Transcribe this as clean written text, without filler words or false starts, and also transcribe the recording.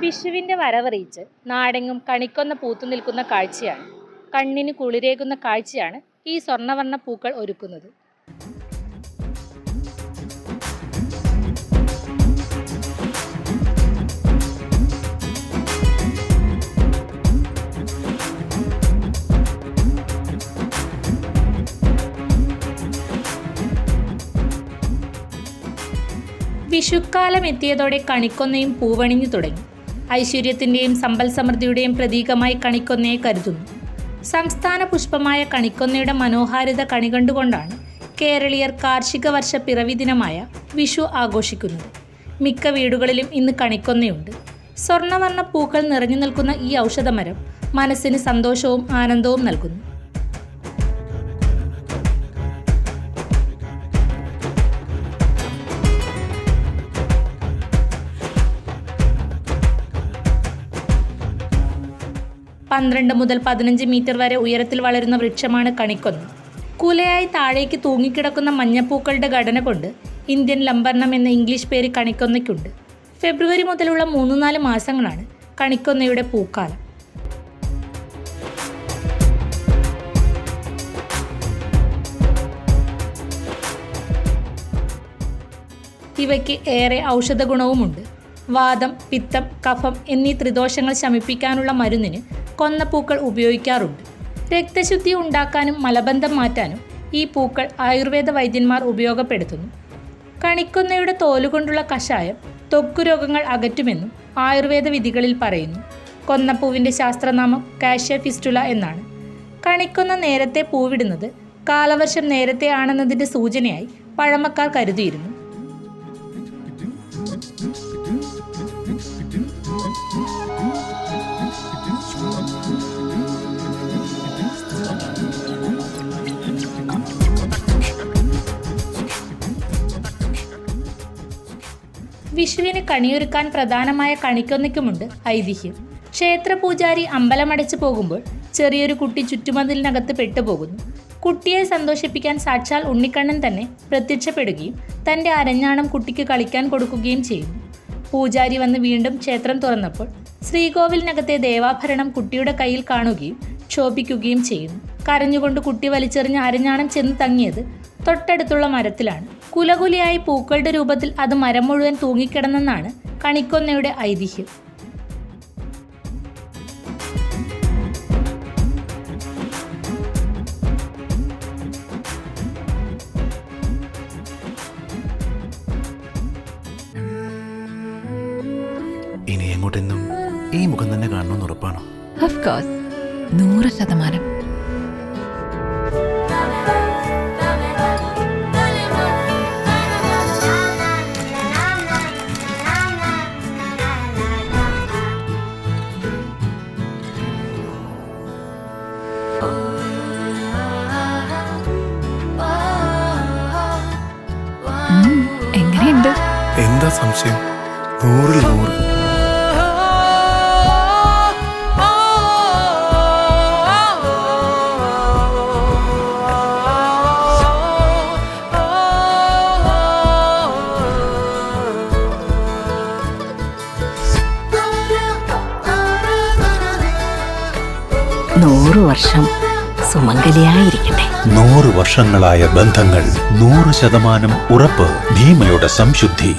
വിഷുവിൻ്റെ വരവറിയിച്ച് നാടെങ്ങും കണിക്കൊന്ന പൂത്തുനിൽക്കുന്ന കാഴ്ചയാണ്. കണ്ണിന് കുളിരേകുന്ന കാഴ്ചയാണ് ഈ സ്വർണ്ണവർണ്ണ പൂക്കൾ ഒരുക്കുന്നത്. വിഷുക്കാലം എത്തിയതോടെ കണിക്കൊന്നയും പൂവണിഞ്ഞു തുടങ്ങി. ഐശ്വര്യത്തിൻ്റെയും സമ്പൽ സമൃദ്ധിയുടെയും പ്രതീകമായി കണിക്കൊന്നയെ കരുതുന്നു. സംസ്ഥാന പുഷ്പമായ കണിക്കൊന്നയുടെ മനോഹാരിത കണികണ്ടുകൊണ്ടാണ് കേരളീയർ കാർഷിക വർഷ പിറവി ദിനമായ വിഷു ആഘോഷിക്കുന്നത്. മിക്ക വീടുകളിലും ഇന്ന് കണിക്കൊന്നയുണ്ട്. സ്വർണ്ണവർണ്ണ പൂക്കൾ നിറഞ്ഞു നിൽക്കുന്ന ഈ ഔഷധമരം മനസ്സിന് സന്തോഷവും ആനന്ദവും നൽകുന്നു. പന്ത്രണ്ട് മുതൽ 15 മീറ്റർ വരെ ഉയരത്തിൽ വളരുന്ന വൃക്ഷമാണ് കണിക്കൊന്ന. കുലയായി താഴേക്ക് തൂങ്ങിക്കിടക്കുന്ന മഞ്ഞപ്പൂക്കളുടെ ഘടന കൊണ്ട് ഇന്ത്യൻ ലംബർണം എന്ന ഇംഗ്ലീഷ് പേര് കണിക്കൊന്നയ്ക്കുണ്ട്. ഫെബ്രുവരി മുതലുള്ള 3-4 മാസങ്ങളാണ് കണിക്കൊന്നയുടെ പൂക്കാലം. ഇവയ്ക്ക് ഏറെ ഔഷധ ഗുണവുമുണ്ട്. വാതം, പിത്തം, കഫം എന്നീ ത്രിദോഷങ്ങൾ ശമിപ്പിക്കാനുള്ള മരുന്നിന് കൊന്നപ്പൂക്കൾ ഉപയോഗിക്കാറുണ്ട്. രക്തശുദ്ധി ഉണ്ടാക്കാനും മലബന്ധം മാറ്റാനും ഈ പൂക്കൾ ആയുർവേദ വൈദ്യന്മാർ ഉപയോഗപ്പെടുത്തുന്നു. കണിക്കൊന്നയുടെ തോലുകൊണ്ടുള്ള കഷായം ത്വക്ക് രോഗങ്ങൾ അകറ്റുമെന്നും ആയുർവേദ വിധികളിൽ പറയുന്നു. കൊന്നപ്പൂവിൻ്റെ ശാസ്ത്രനാമം കാഷ്യ ഫിസ്റ്റുല എന്നാണ്. കണിക്കൊന്ന നേരത്തെ പൂവിടുന്നത് കാലവർഷം നേരത്തെ ആണെന്നതിൻ്റെ സൂചനയായി പഴമക്കാർ കരുതിയിരുന്നു. വിഷുവിന് കണിയൊരുക്കാൻ പ്രധാനമായ കണിക്കൊന്നയ്ക്കുമുണ്ട് ഐതിഹ്യം. ക്ഷേത്രപൂജാരി അമ്പലമടച്ചു പോകുമ്പോൾ ചെറിയൊരു കുട്ടി ചുറ്റുമതിലിനകത്ത് പെട്ടുപോകുന്നു. കുട്ടിയെ സന്തോഷിപ്പിക്കാൻ സാക്ഷാൽ ഉണ്ണിക്കണ്ണൻ തന്നെ പ്രത്യക്ഷപ്പെടുകയും തൻ്റെ അരഞ്ഞാണം കുട്ടിക്ക് കളിക്കാൻ കൊടുക്കുകയും ചെയ്യുന്നു. പൂജാരി വന്ന് വീണ്ടും ക്ഷേത്രം തുറന്നപ്പോൾ ശ്രീകോവിലിനകത്തെ ദേവാഭരണം കുട്ടിയുടെ കയ്യിൽ കാണുകയും ക്ഷോഭിക്കുകയും ചെയ്യുന്നു. കരഞ്ഞുകൊണ്ട് കുട്ടി വലിച്ചെറിഞ്ഞ അരഞ്ഞാണം ചെന്ന് തങ്ങിയത് തൊട്ടടുത്തുള്ള മരത്തിലാണ്. കുലകുലയായി പൂക്കളുടെ രൂപത്തിൽ അത് മരം മുഴുവൻ തൂങ്ങിക്കിടന്നെന്നാണ് കണിക്കൊന്നയുടെ ഐതിഹ്യം. ഇനി എങ്ങോട്ടെന്നും ഈ മുഖം തന്നെ കാണണമെന്ന് ഉറപ്പാണോ? Of course, 100%. എങ്ങനെയുണ്ട്? എന്താ സംശയം? 100-ൽ 100. വർഷം സുമംഗലിയായിരിക്കട്ടെ. 100 വർഷങ്ങളായ ബന്ധങ്ങൾ, 100% ഉറപ്പ്. ഭീമയുടെ സംശുദ്ധി.